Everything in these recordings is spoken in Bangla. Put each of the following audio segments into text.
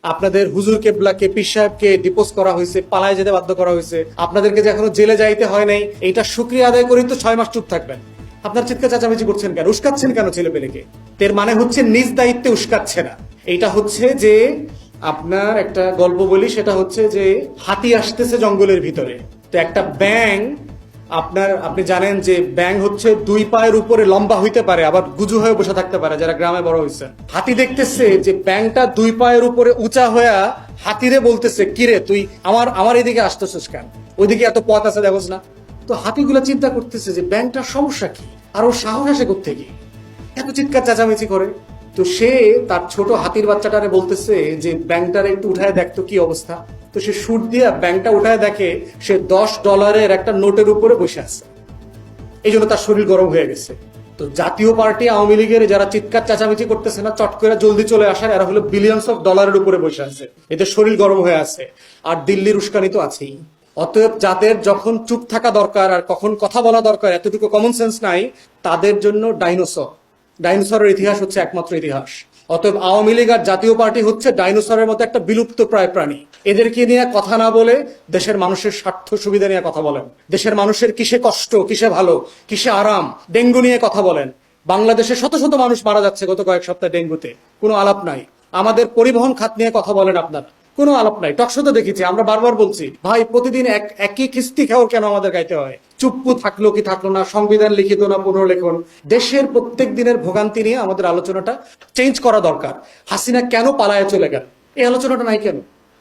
আপনাদের হুজুর কেবলাকে, পীর সাহেবকে ডিপোজ করা হয়েছে, পালায় যেতে বাধ্য করা হয়েছে, আপনাদেরকে যে এখনো জেলে যাইতে হয় নাই, এইটা শুকরিয়া আদায় করেই তো 6 মাস চুপ থাকবেন। আপনার চিৎকার চেঁচামেচি করছেন কেন? উস্কাচ্ছেন কেন ছেলে পেলেকে? এর মানে হচ্ছে নিজ দায়িত্বে উস্কাচ্ছে না। এইটা হচ্ছে যে আপনার একটা গল্প বলি, সেটা হচ্ছে যে হাতি আসতেছে জঙ্গলের ভিতরে, তো একটা ব্যাং আপনি জানেন যে ব্যাং হচ্ছে 2 পায়ের উপরে লম্বা হইতে পারে, আবার গুজু হয়ে বসে থাকতে পারে, যারা গ্রামে বড় হয়েছে। হাতি দেখতেছে যে ব্যাংটা 2 পায়ের উপরে উঁচা হয়ে হাতিরে বলতেছে, কিরে তুই আমার এদিকে আসতেছিস কেন? ওইদিকে এত পথ আছে দেখোস না? তো হাতিগুলা চিন্তা করতেছে যে ব্যাংটার সমস্যা কি, আর ওর সাহস আসে কোত্থেকে, এত চিৎকার চেঁচামেচি করে। তো সে তার ছোট হাতির বাচ্চাটারে বলতেছে যে ব্যাংকটারে একটু উঠায় দেখতো কি অবস্থা। তো সে সুট দিয়া ব্যাংকটা উঠায় দেখে সে $10 একটা নোটের উপরে বসে আছে। এই জন্য তার শরীর গরম হয়ে গেছে। তো জাতীয় পার্টি আওয়ামী লীগের যারা চিৎকার চেঁচামেচি করতেছে না, চট করে জলদি চলে আসার, এরা হলো বিলিয়নস অফ ডলারের উপরে বসে আছে, এতে শরীর গরম হয়ে আছে। আর দিল্লির উস্কানি তো আছেই। অতএব যাদের যখন চুপ থাকা দরকার আর কখন কথা বলা দরকার এতটুকু কমন সেন্স নাই, তাদের জন্য ডাইনোসরের ইতিহাস হচ্ছে একমাত্র ইতিহাস। অতএব আওয়ামী লীগ আর জাতীয় পার্টি হচ্ছে ডাইনোসরের মতো একটা বিলুপ্ত প্রায় প্রাণী। এদেরকে নিয়ে কথা না বলে দেশের মানুষের স্বার্থ সুবিধা নিয়ে কথা বলেন। দেশের মানুষের কিসে কষ্ট, কিসে ভালো, কিসে আরাম, ডেঙ্গু নিয়ে কথা বলেন। বাংলাদেশে শত শত মানুষ মারা যাচ্ছে গত কয়েক সপ্তাহ ডেঙ্গুতে, কোনো আলাপ নাই। আমাদের পরিবহন খাত নিয়ে কথা বলেন আপনারা, কোনো আলাপ নাই। টকশোতে দেখেছি, আমরা বারবার বলছি, ভাই প্রতিদিন একই খিস্তি খাওয়ার কেন আমাদের গাইতে হয়? চুপ্পু থাকলো কি থাকলো না, সংবিধান লিখিত না পুনর্লেখন, দেশের প্রত্যেক দিনের ভোগান্তি নিয়ে আমাদের আলোচনাটা চেঞ্জ করা দরকার। হাসিনা কেন পালায় চলে গেল, এই আলোচনাটা নাই কেন?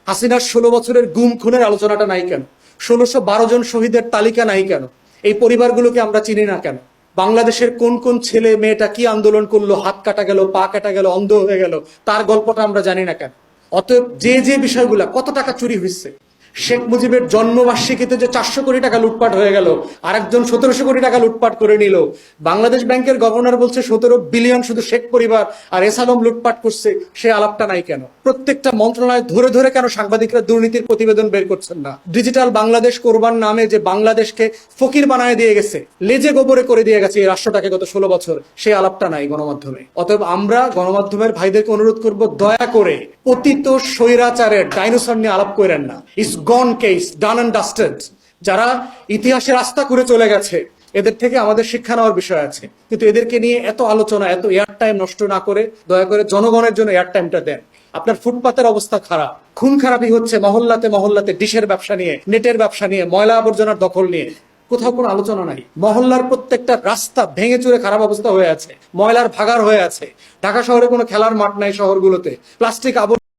হাসিনার 16 বছরের গুম খুনের আলোচনাটা নাই কেন? 1612 জন শহীদের তালিকা নাই কেন? এই পরিবারগুলোকে আমরা চিনি না কেন? বাংলাদেশের কোন কোন ছেলে মেয়েটা কি আন্দোলন করলো, হাত কাটা গেল, পা কাটা গেল, অন্ধ হয়ে গেল, তার গল্পটা আমরা জানি না কেন? অতএব যে বিষয়গুলা, কত টাকা চুরি হয়েছে, শেখ মুজিবের জন্মবার্ষিকীতে যে 400 কোটি টাকা লুটপাট হয়ে গেল, আরেকজন 1700 কোটি টাকা লুটপাট করে নিল, বাংলাদেশ ব্যাংকের গভর্নর বলছে 17 বিলিয়ন শুধু শেখ পরিবার আর এসালম লুটপাট করছে, সে আলাপটা নাই কেন? প্রত্যেকটা মন্ত্রণালয় ধরে ধরে কেন সাংবাদিকরা দুর্নীতির প্রতিবেদন বের করছেন না? ডিজিটাল বাংলাদেশ করবার নামে যে বাংলাদেশকে ফকির বানায় দিয়ে গেছে, লেজে গোবরে করে দিয়ে গেছে এই রাষ্ট্রটাকে গত 16 বছর, সে আলাপটা নাই গণমাধ্যমে। অতএব আমরা গণমাধ্যমের ভাইদেরকে অনুরোধ করব, দয়া করে পতিত স্বৈরাচারের ডাইনোসর নিয়ে আলাপ করেন না। It's gone case, done and dusted. যারা ইতিহাসের রাস্তা করে চলে গেছে, এদের থেকে আমাদের শিক্ষা নেওয়ার বিষয় আছে। কিন্তু এদেরকে নিয়ে এত আলোচনা, এত এয়ার টাইম নষ্ট না করে দয়া করে জনগণের জন্য এয়ার টাইমটা দেন। আপনার ফুটপাতের অবস্থা খারাপ, খুন খারাপই হচ্ছে মহল্লাতে মহল্লাতে, ডিশের ব্যবসা নিয়ে, নেটের ব্যবসা নিয়ে, ময়লা আবর্জনার দখল নিয়ে, কোথাও কোনো আলোচনা নাই। মহল্লার প্রত্যেকটা রাস্তা ভেঙে চুরে খারাপ অবস্থা হয়ে আছে, ময়লার ভাগার হয়ে আছে। ঢাকা শহরে কোনো খেলার মাঠ নাই, শহরগুলোতে প্লাস্টিক